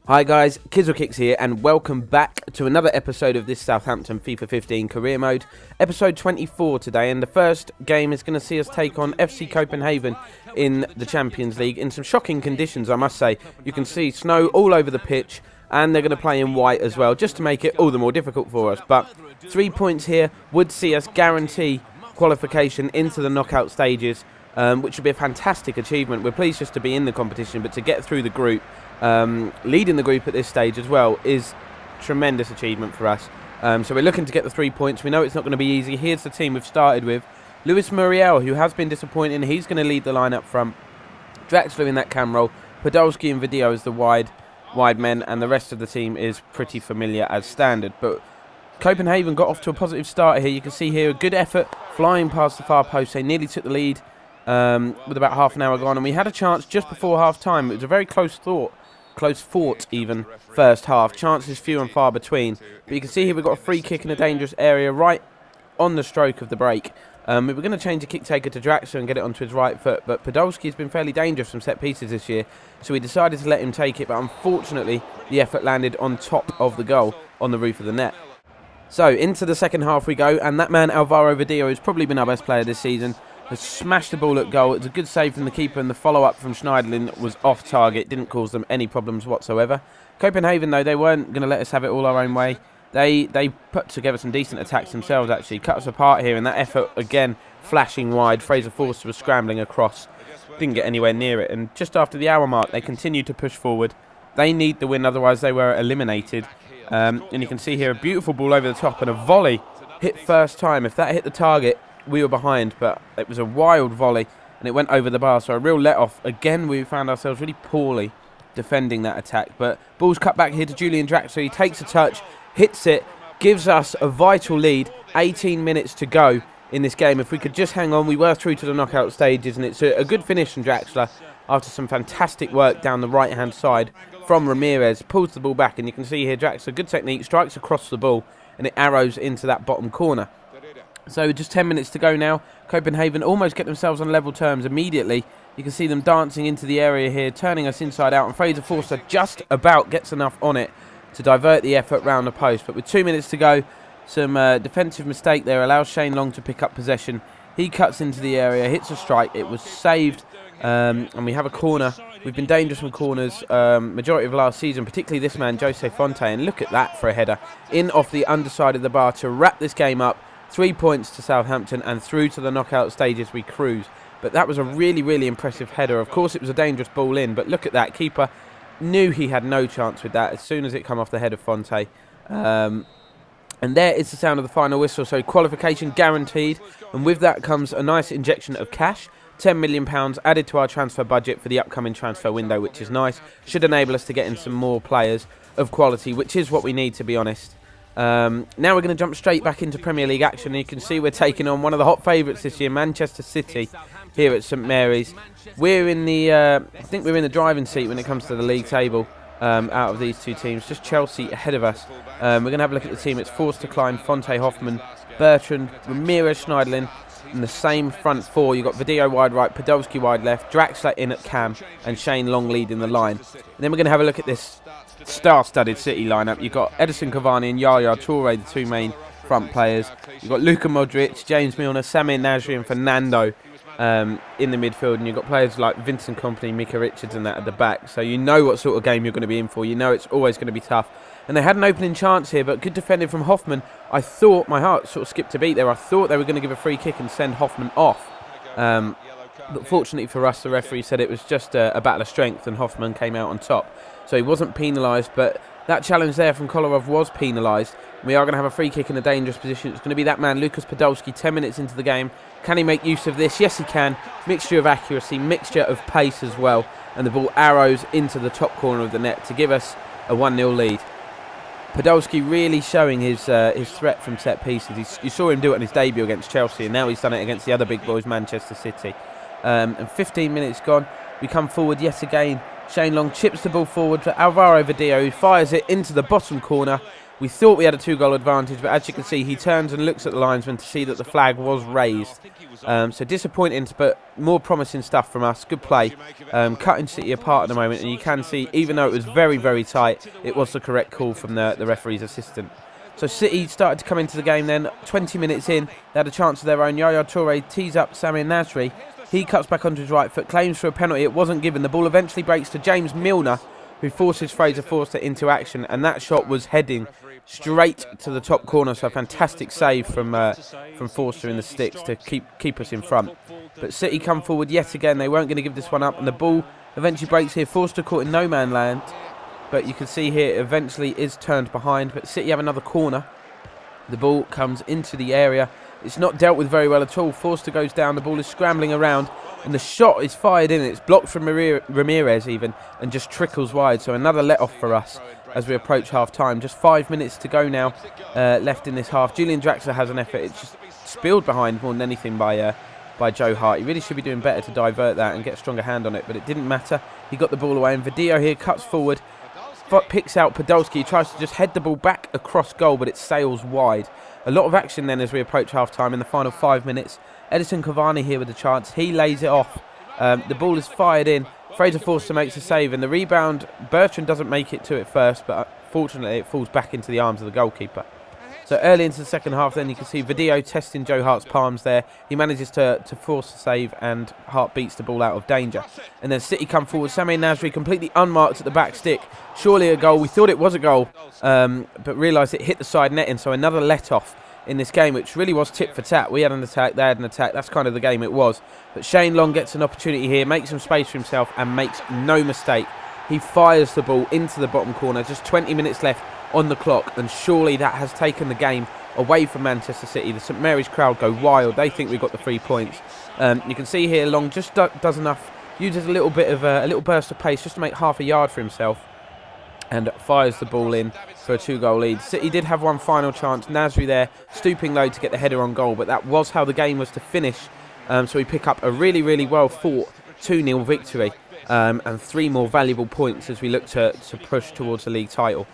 Hi guys, Kizzle here and welcome back to another episode of this Southampton FIFA 15 career mode. Episode 24 today, and the first game is going to see us take on FC Copenhagen in the Champions League in some shocking conditions, I must say. You can see snow all over the pitch and they're going to play in white as well, just to make it all the more difficult for us. But 3 points here would see us guarantee qualification into the knockout stages, which would be a fantastic achievement. We're pleased just to be in the competition, but to get through the group, leading the group at this stage as well, is tremendous achievement for us. So we're looking to get the 3 points. We know it's not going to be easy. Here's the team we've started with. Luis Muriel, who has been disappointing. He's going to lead the line up front. Draxler in that cam role. Podolski and Video as the wide men, and the rest of the team is pretty familiar as standard. But Copenhagen got off to a positive start here. You can see here a good effort flying past the far post. They nearly took the lead with about half an hour gone, and we had a chance just before half time. It was a very close fought even first half. Chances few and far between, but you can see here we've got a free kick in a dangerous area right on the stroke of the break. We were going to change the kick taker to Draxler and get it onto his right foot, but Podolski has been fairly dangerous from set pieces this year, so we decided to let him take it, but unfortunately the effort landed on top of the goal on the roof of the net. So into the second half we go, and that man Alvaro Video has probably been our best player this season. Has smashed the ball at goal. It's a good save from the keeper, and the follow-up from Schneiderlin was off target. Didn't cause them any problems whatsoever. Copenhagen, though, they weren't going to let us have it all our own way. They put together some decent attacks themselves, actually. Cut us apart here, and that effort, again, flashing wide. Fraser Forster was scrambling across. Didn't get anywhere near it. And just after the hour mark, they continued to push forward. They need the win, otherwise they were eliminated. And you can see here a beautiful ball over the top and a volley hit first time. If that hit the target, we were behind, but it was a wild volley and it went over the bar, so a real let-off. Again, we found ourselves really poorly defending that attack, but ball's cut back here to Julian Draxler. He takes a touch, hits it, gives us a vital lead. 18 minutes to go in this game. If we could just hang on, we were through to the knockout stages, and it's a good finish from Draxler after some fantastic work down the right-hand side from Ramirez. Pulls the ball back, and you can see here Draxler, good technique, strikes across the ball, and it arrows into that bottom corner. So just 10 minutes to go now. Copenhagen almost get themselves on level terms immediately. You can see them dancing into the area here, turning us inside out, and Fraser Forster just about gets enough on it to divert the effort round the post. But with 2 minutes to go, some defensive mistake there allows Shane Long to pick up possession. He cuts into the area, hits a strike. It was saved, and we have a corner. We've been dangerous from corners majority of last season, particularly this man, Jose Fonte. And look at that for a header. In off the underside of the bar to wrap this game up. 3 points to Southampton, and through to the knockout stages we cruise. But that was a really, really impressive header. Of course, it was a dangerous ball in, but look at that. Keeper knew he had no chance with that as soon as it come off the head of Fonte. And there is the sound of the final whistle. So qualification guaranteed. And with that comes a nice injection of cash. £10 million added to our transfer budget for the upcoming transfer window, which is nice. Should enable us to get in some more players of quality, which is what we need, to be honest. Now we're going to jump straight back into Premier League action, and you can see we're taking on one of the hot favourites this year, Manchester City, here at St Mary's. We're in the, I think we're in the driving seat when it comes to the league table out of these two teams. Just Chelsea ahead of us. We're going to have a look at the team. It's Forster, Klein, Fonte, Hoffman, Bertrand, Ramirez, Schneiderlin, and the same front four. You've got Video wide right, Podolski wide left, Draxler in at cam, and Shane Long leading the line. And then we're going to have a look at this star-studded City lineup. You've got Edison Cavani and Yaya Toure, the two main front players. You've got Luka Modric, James Milner, Samir Nasri and Fernando in the midfield, and you've got players like Vincent Kompany, Mika Richards and that at the back. So you know what sort of game you're going to be in for. You know it's always going to be tough. And they had an opening chance here, but good defending from Hoffman. I thought, my heart sort of skipped a beat there. I thought they were going to give a free kick and send Hoffman off. But fortunately for us, the referee said it was just a battle of strength, and Hoffman came out on top. So he wasn't penalised, but that challenge there from Kolarov was penalised. We are going to have a free kick in a dangerous position. It's going to be that man, Lukas Podolski, 10 minutes into the game. Can he make use of this? Yes, he can. Mixture of accuracy, mixture of pace as well. And the ball arrows into the top corner of the net to give us a 1-0 lead. Podolski really showing his threat from set pieces. You saw him do it on his debut against Chelsea, and now he's done it against the other big boys, Manchester City. And 15 minutes gone. We come forward yet again. Shane Long chips the ball forward to Alvaro Video, who fires it into the bottom corner. We thought we had a 2-goal advantage, but as you can see, he turns and looks at the linesman to see that the flag was raised. So disappointing, but more promising stuff from us. Good play. Cutting City apart at the moment, and you can see, even though it was very, very tight, it was the correct call from the referee's assistant. So City started to come into the game then. 20 minutes in, they had a chance of their own. Yaya Toure tees up Samir Nasri. He cuts back onto his right foot, claims for a penalty. It wasn't given. The ball eventually breaks to James Milner, who forces Fraser Forster into action, and that shot was heading straight to the top corner. So a fantastic save from Forster in the sticks to keep us in front. But City come forward yet again. They weren't going to give this one up, and the ball eventually breaks here. Forster caught in no man land, but you can see here it eventually is turned behind. But City have another corner. The ball comes into the area. It's not dealt with very well at all. Forster goes down. The ball is scrambling around, and the shot is fired in. It's blocked from Ramirez even, and just trickles wide. So another let-off for us as we approach half-time. Just 5 minutes to go now left in this half. Julian Draxler has an effort. It's just spilled behind more than anything by Joe Hart. He really should be doing better to divert that and get a stronger hand on it, but it didn't matter. He got the ball away, and Vidio here cuts forward, picks out Podolski. He tries to just head the ball back across goal, but it sails wide. A lot of action then as we approach half-time in the final 5 minutes. Edison Cavani here with a chance. He lays it off. The ball is fired in. Fraser Forster makes a save, and the rebound, Bertrand doesn't make it to it first, but fortunately it falls back into the arms of the goalkeeper. So early into the second half then you can see Vidio testing Joe Hart's palms there. He manages to force the save, and Hart beats the ball out of danger. And then City come forward. Samir Nasri completely unmarked at the back stick. Surely a goal. We thought it was a goal, but realised it hit the side netting. So another let-off in this game, which really was tit for tat. We had an attack, they had an attack. That's kind of the game it was. But Shane Long gets an opportunity here, makes some space for himself, and makes no mistake. He fires the ball into the bottom corner. Just 20 minutes left on the clock, and surely that has taken the game away from Manchester City. The St Mary's crowd go wild. They think we got the 3 points. You can see here Long just does enough, uses a little bit of a little burst of pace just to make half a yard for himself, and fires the ball in for a 2-goal lead. City did have one final chance. Nasri there stooping low to get the header on goal, but that was how the game was to finish. So we pick up a really, really well fought 2-0 victory, and 3 more valuable points as we look to push towards the league title.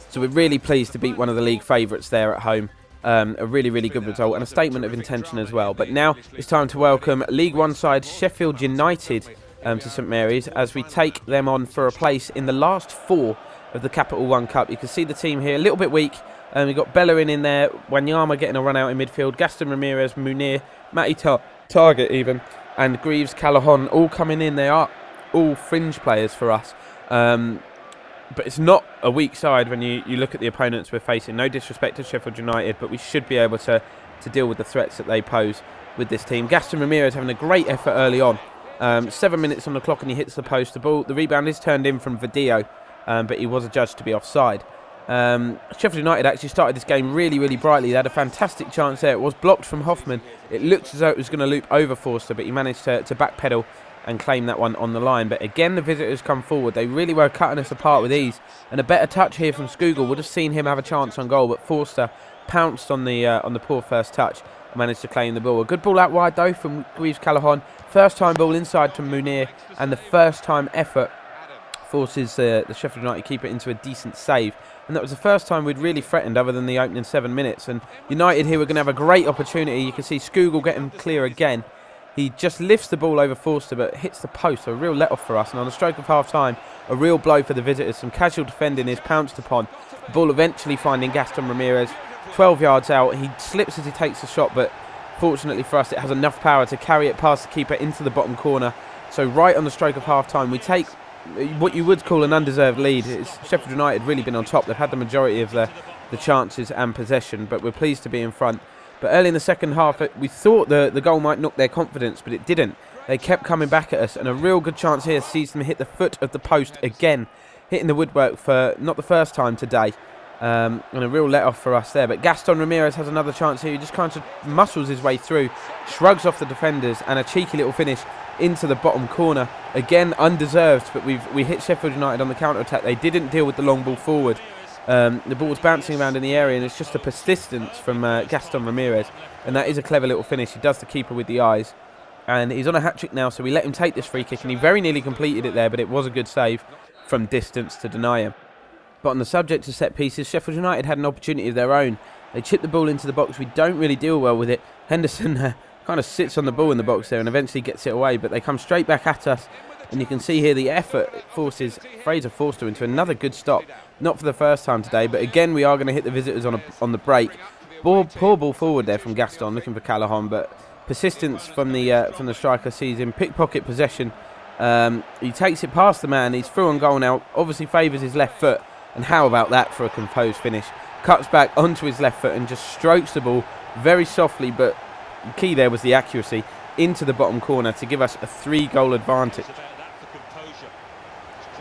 So we're really pleased to beat one of the league favourites there at home. A really, really good result, and a statement of intention as well. But now it's time to welcome League One side Sheffield United to St Mary's as we take them on for a place in the last 4 of the Capital One Cup. You can see the team here a little bit weak. We've got Bellerin in there, Wanyama getting a run out in midfield, Gaston Ramirez, Munir, Matty Target even, and Greaves Callahan all coming in. They are all fringe players for us. But it's not a weak side when you look at the opponents we're facing. No disrespect to Sheffield United, but we should be able to deal with the threats that they pose with this team. Gaston Ramirez having a great effort early on. 7 minutes on the clock and he hits the post. The rebound is turned in from Vidio, but he was adjudged to be offside. Sheffield United actually started this game really, really brightly. They had a fantastic chance there. It was blocked from Hoffman. It looked as though it was going to loop over Forster, but he managed to backpedal and claim that one on the line. But again, the visitors come forward. They really were cutting us apart with ease. And a better touch here from Skugel would have seen him have a chance on goal, but Forster pounced on the poor first touch and managed to claim the ball. A good ball out wide though from Greaves Callahan. First time ball inside from Munir, and the first time effort forces the Sheffield United keeper into a decent save. And that was the first time we'd really threatened other than the opening 7 minutes. And United here were going to have a great opportunity. You can see Skugel getting clear again. He just lifts the ball over Forster but hits the post, so a real let-off for us. And on the stroke of half-time, a real blow for the visitors. Some casual defending is pounced upon. The ball eventually finding Gaston Ramirez 12 yards out. He slips as he takes the shot, but fortunately for us, it has enough power to carry it past the keeper into the bottom corner. So right on the stroke of half-time, we take what you would call an undeserved lead. Sheffield United really been on top. They've had the majority of the chances and possession, but we're pleased to be in front. But early in the second half, we thought the goal might knock their confidence, but it didn't. They kept coming back at us, and a real good chance here sees them hit the foot of the post again, hitting the woodwork for not the first time today. And a real let-off for us there. But Gaston Ramirez has another chance here. He just kind of muscles his way through, shrugs off the defenders, and a cheeky little finish into the bottom corner. Again, undeserved, but we hit Sheffield United on the counter-attack. They didn't deal with the long ball forward. The ball was bouncing around in the area, and it's just a persistence from Gaston Ramirez. And that is a clever little finish. He does the keeper with the eyes. And he's on a hat-trick now, so we let him take this free kick, and he very nearly completed it there, but it was a good save from distance to deny him. But on the subject of set pieces, Sheffield United had an opportunity of their own. They chipped the ball into the box. We don't really deal well with it. Henderson kind of sits on the ball in the box there and eventually gets it away, but they come straight back at us. And you can see here the effort forces Fraser Forster into another good stop. Not for the first time today, but again we are going to hit the visitors on the break. Poor ball forward there from Gaston, looking for Callahan, but persistence from the striker sees him pickpocket possession. He takes it past the man. He's through on goal now. Obviously favours his left foot. And how about that for a composed finish? Cuts back onto his left foot and just strokes the ball very softly, but the key there was the accuracy into the bottom corner to give us a 3-goal advantage.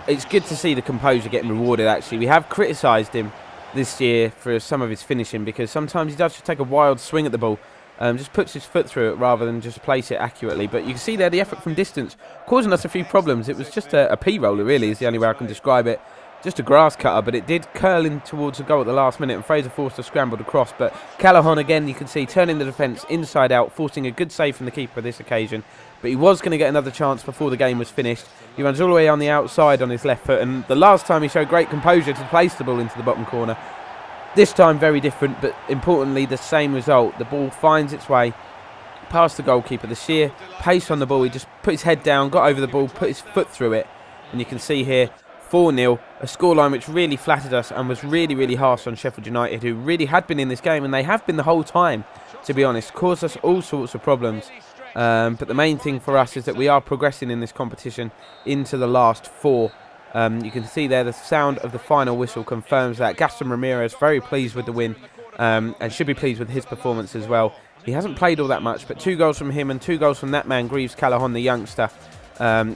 It's good to see the composure getting rewarded, actually. We have criticised him this year for some of his finishing because sometimes he does just take a wild swing at the ball, just puts his foot through it rather than just place it accurately. But you can see there the effort from distance causing us a few problems. It was just a P-roller, really, is the only way I can describe it. Just a grass cutter, but it did curl in towards the goal at the last minute, and Fraser Forster scrambled across. But Callahan, again, you can see, turning the defence inside out, forcing a good save from the keeper this occasion. But he was going to get another chance before the game was finished. He runs all the way on the outside on his left foot, and the last time he showed great composure to place the ball into the bottom corner. This time very different, but importantly the same result. The ball finds its way past the goalkeeper. The sheer pace on the ball, he just put his head down, got over the ball, put his foot through it, and you can see here 4-0, a scoreline which really flattered us and was really, really harsh on Sheffield United, who really had been in this game, and they have been the whole time, to be honest. Caused us all sorts of problems. But the main thing for us is that we are progressing in this competition into the last 4. You can see there the sound of the final whistle confirms that. Gaston Ramirez very pleased with the win and should be pleased with his performance as well. He hasn't played all that much, but 2 goals from him and 2 goals from that man, Greaves Callahan, the youngster.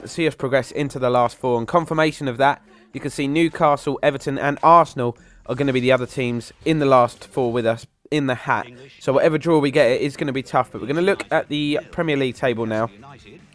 See us progress into the last 4, and confirmation of that, you can see Newcastle, Everton and Arsenal are going to be the other teams in the last 4 with us in the hat. So whatever draw we get, it is going to be tough, but we're going to look at the Premier League table now.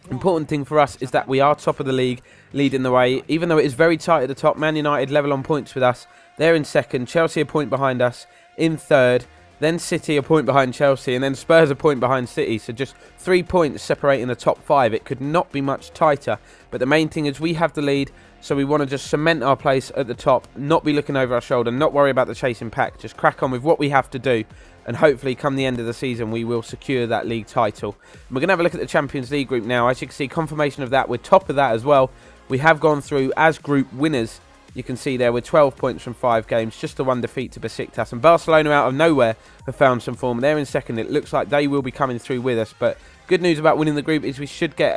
Important thing for us is that we are top of the league, leading the way, even though it is very tight at the top. Man United level on points with us, they're in second, Chelsea a point behind us in third, then City a point behind Chelsea, and then Spurs a point behind City. So just 3 points separating the top 5. It could not be much tighter. But the main thing is we have the lead, so we want to just cement our place at the top, not be looking over our shoulder, not worry about the chasing pack. Just crack on with what we have to do, and hopefully come the end of the season we will secure that league title. And we're going to have a look at the Champions League group now. As you can see, confirmation of that. We're top of that as well. We have gone through as group winners. You can see there we're 12 points from 5 games, just the 1 defeat to Besiktas. And Barcelona out of nowhere have found some form. They're in second. It looks like they will be coming through with us. But good news about winning the group is we should get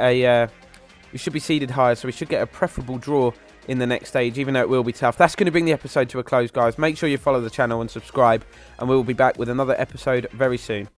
we should be seeded higher, so we should get a preferable draw in the next stage, even though it will be tough. That's going to bring the episode to a close, guys. Make sure you follow the channel and subscribe, and we will be back with another episode very soon.